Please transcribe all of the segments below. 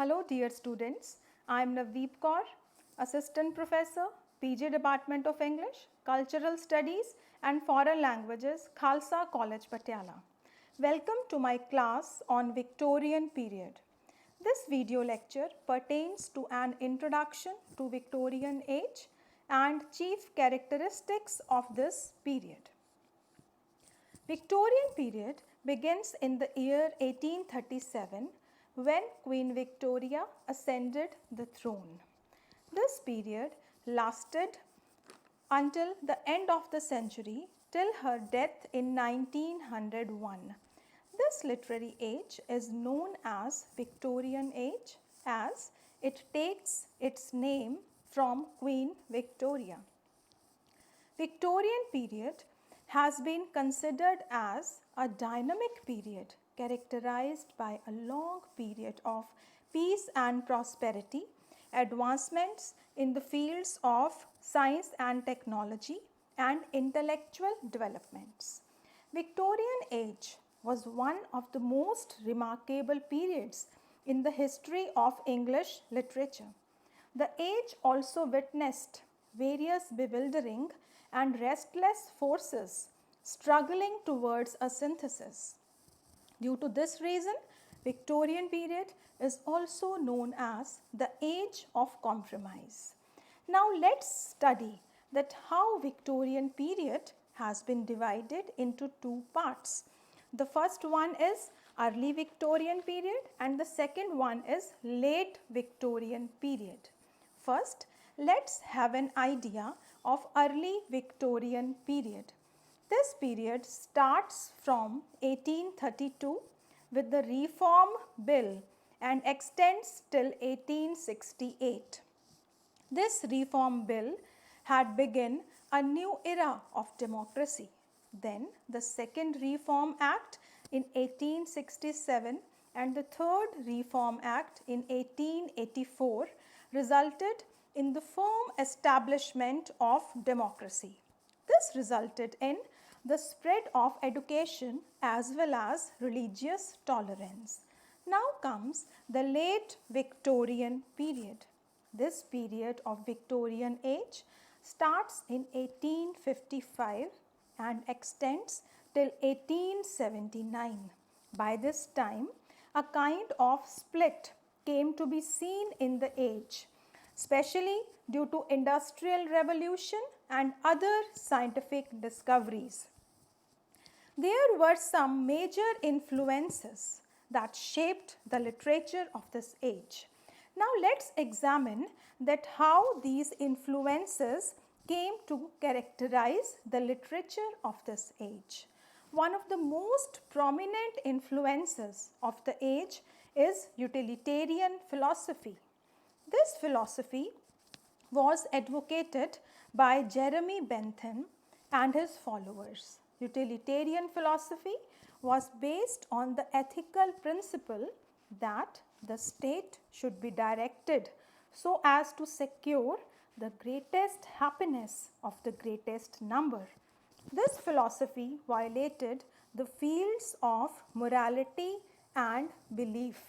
Hello dear students, I am Navdeep Kaur, Assistant Professor, PG Department of English, Cultural Studies and Foreign Languages, Khalsa College, Patiala. Welcome to my class on Victorian period. This video lecture pertains to an introduction to Victorian age and chief characteristics of this period. Victorian period begins in the year 1837 when Queen Victoria ascended the throne. This period lasted until the end of the century till her death in 1901. This literary age is known as Victorian Age as it takes its name from Queen Victoria. Victorian period has been considered as a dynamic period characterized by a long period of peace and prosperity, advancements in the fields of science and technology, and intellectual developments. Victorian age was one of the most remarkable periods in the history of English literature. The age also witnessed various bewildering and restless forces struggling towards a synthesis. Due to this reason, Victorian period is also known as the Age of Compromise. Now let's study that how Victorian period has been divided into two parts. The first one is early Victorian period and the second one is late Victorian period. First, let's have an idea of early Victorian period. This period starts from 1832 with the Reform Bill and extends till 1868. This Reform Bill had begun a new era of democracy. Then the Second Reform Act in 1867 and the Third Reform Act in 1884 resulted in the firm establishment of democracy. This resulted in the spread of education as well as religious tolerance. Now comes the late Victorian period. This period of Victorian age starts in 1855 and extends till 1879. By this time, a kind of split came to be seen in the age, especially due to industrial revolution and other scientific discoveries. There were some major influences that shaped the literature of this age. Now let's examine that how these influences came to characterize the literature of this age. One of the most prominent influences of the age is utilitarian philosophy. This philosophy was advocated by Jeremy Bentham and his followers. Utilitarian philosophy was based on the ethical principle that the state should be directed so as to secure the greatest happiness of the greatest number. This philosophy violated the fields of morality and belief.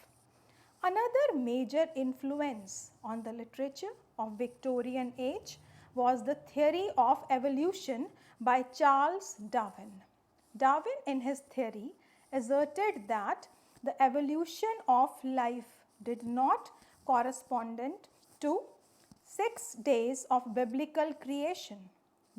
Another major influence on the literature of Victorian age was the theory of evolution by Charles Darwin. Darwin in his theory asserted that the evolution of life did not correspond to 6 days of biblical creation.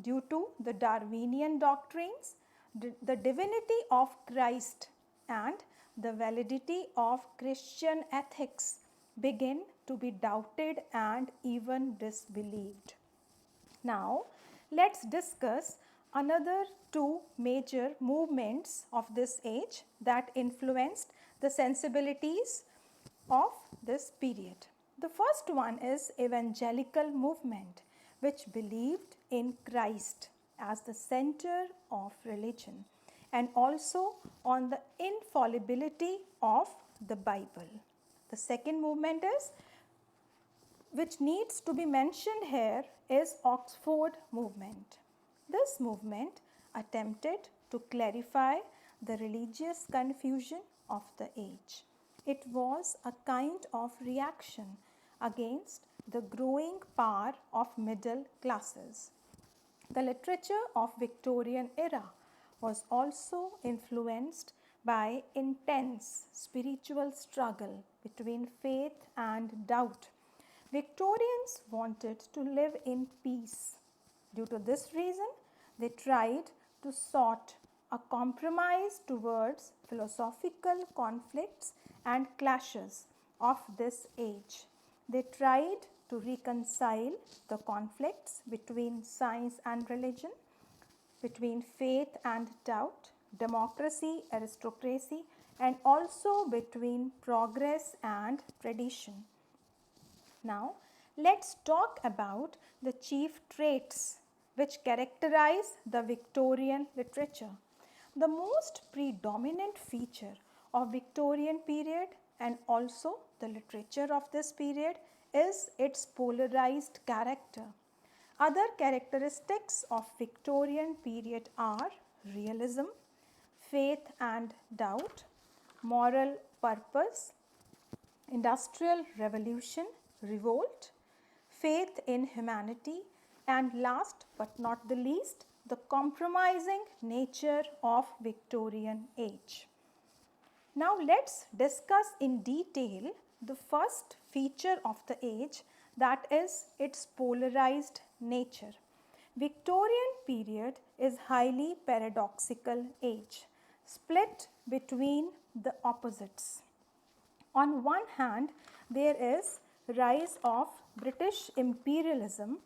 Due to the Darwinian doctrines, the divinity of Christ and the validity of Christian ethics began to be doubted and even disbelieved. Now, let's discuss another two major movements of this age that influenced the sensibilities of this period. The first one is Evangelical Movement, which believed in Christ as the center of religion and also on the infallibility of the Bible. The second movement is, which needs to be mentioned here, is Oxford Movement. This movement attempted to clarify the religious confusion of the age. It was a kind of reaction against the growing power of middle classes. The literature of Victorian era was also influenced by intense spiritual struggle between faith and doubt. Victorians wanted to live in peace. Due to this reason, they tried to sort a compromise towards philosophical conflicts and clashes of this age. They tried to reconcile the conflicts between science and religion, between faith and doubt, democracy, aristocracy, and also between progress and tradition. Now, let's talk about the chief traits which characterize the Victorian literature. The most predominant feature of Victorian period and also the literature of this period is its polarized character. Other characteristics of Victorian period are realism, faith and doubt, moral purpose, industrial revolution, revolt, faith in humanity, and last but not the least, the compromising nature of Victorian age. Now let's discuss in detail the first feature of the age, that is its polarized nature. Victorian period is highly paradoxical age, split between the opposites. On one hand, there is rise of British imperialism.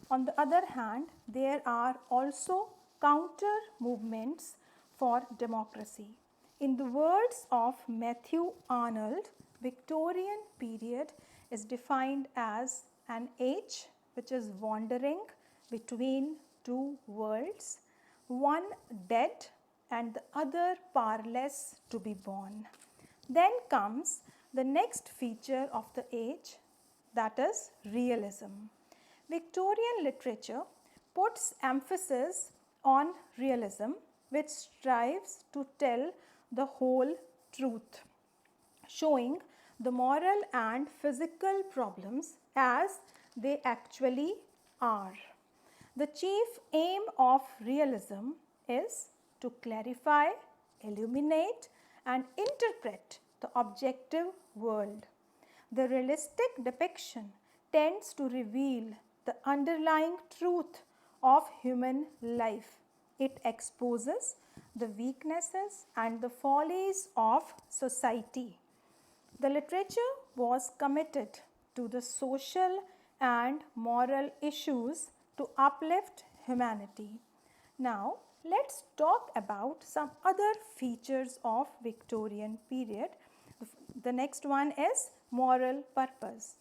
On the other hand, there are also counter movements for democracy. In the words of Matthew Arnold, Victorian period is defined as an age which is wandering between two worlds, one dead and the other powerless to be born. Then comes the next feature of the age, that is realism. Victorian literature puts emphasis on realism, which strives to tell the whole truth, showing the moral and physical problems as they actually are. The chief aim of realism is to clarify, illuminate, and interpret the objective world. The realistic depiction tends to reveal the underlying truth of human life. It exposes the weaknesses and the follies of society. The literature was committed to the social and moral issues to uplift humanity. Now, let's talk about some other features of Victorian period. The next one is moral purpose.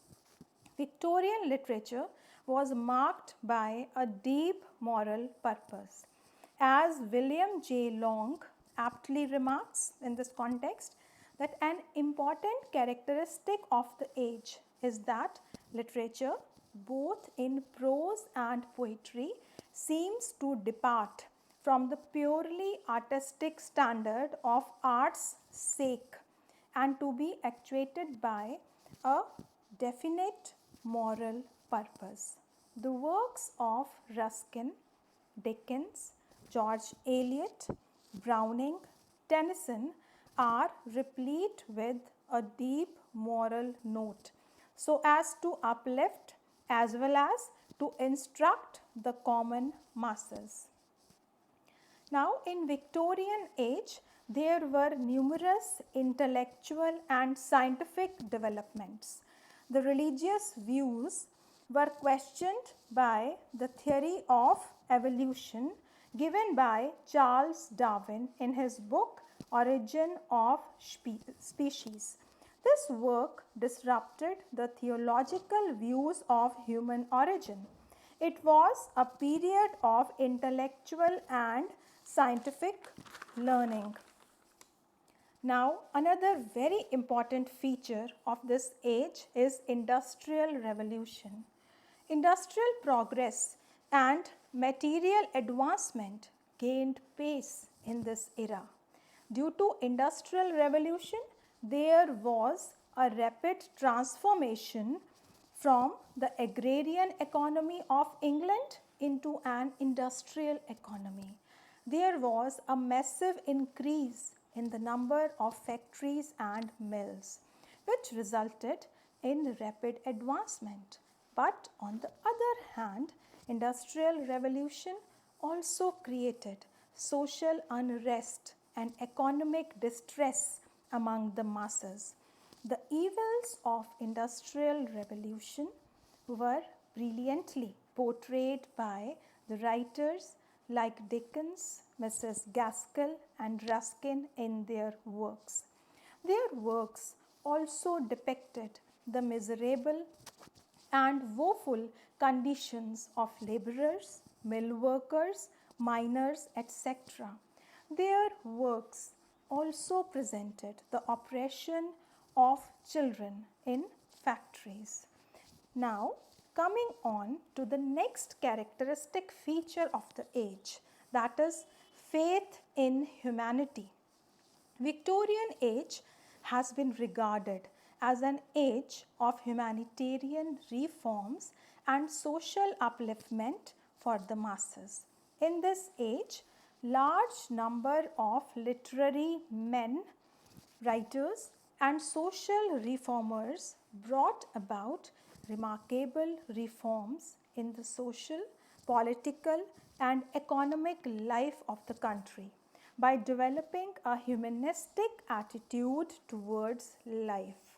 Victorian literature was marked by a deep moral purpose. As William J. Long aptly remarks in this context, that an important characteristic of the age is that literature, both in prose and poetry, seems to depart from the purely artistic standard of art's sake and to be actuated by a definite moral purpose. The works of Ruskin, Dickens, George Eliot, Browning, Tennyson are replete with a deep moral note so as to uplift as well as to instruct the common masses. Now, in Victorian age, there were numerous intellectual and scientific developments. The religious views were questioned by the theory of evolution given by Charles Darwin in his book Origin of Species. This work disrupted the theological views of human origin. It was a period of intellectual and scientific learning. Now, another very important feature of this age is industrial revolution. Industrial progress and material advancement gained pace in this era. Due to industrial revolution, there was a rapid transformation from the agrarian economy of England into an industrial economy. There was a massive increase in the number of factories and mills, which resulted in rapid advancement. But on the other hand, industrial revolution also created social unrest and economic distress among the masses. The evils of industrial revolution were brilliantly portrayed by the writers like Dickens, Mrs. Gaskell and Ruskin in their works. Their works also depicted the miserable and woeful conditions of laborers, mill workers, miners, etc. Their works also presented the oppression of children in factories. Now, coming on to the next characteristic feature of the age, that is faith in humanity. Victorian age has been regarded as an age of humanitarian reforms and social upliftment for the masses. In this age, large number of literary men, writers and social reformers brought about remarkable reforms in the social, political and economic life of the country by developing a humanistic attitude towards life.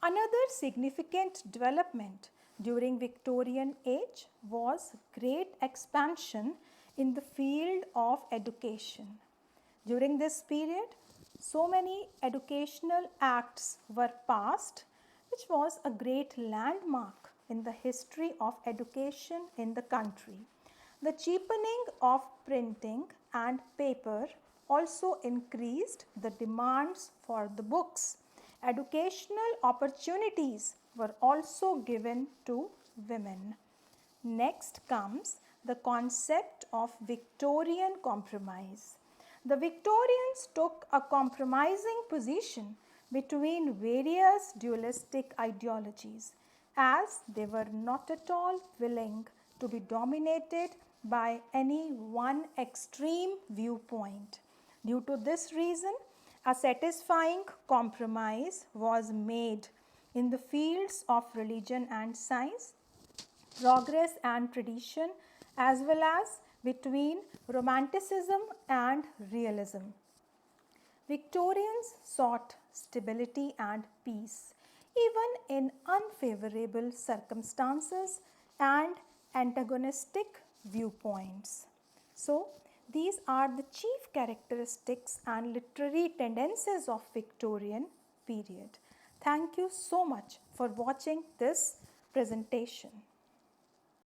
Another significant development during Victorian age was great expansion in the field of education. During this period, so many educational acts were passed, which was a great landmark in the history of education in the country. The cheapening of printing and paper also increased the demands for the books. Educational opportunities were also given to women. Next comes the concept of Victorian Compromise. The Victorians took a compromising position between various dualistic ideologies, as they were not at all willing to be dominated by any one extreme viewpoint. Due to this reason, a satisfying compromise was made in the fields of religion and science, progress and tradition, as well as between Romanticism and Realism. Victorians sought stability and peace, even in unfavorable circumstances and antagonistic viewpoints. So, these are the chief characteristics and literary tendencies of Victorian period. Thank you so much for watching this presentation.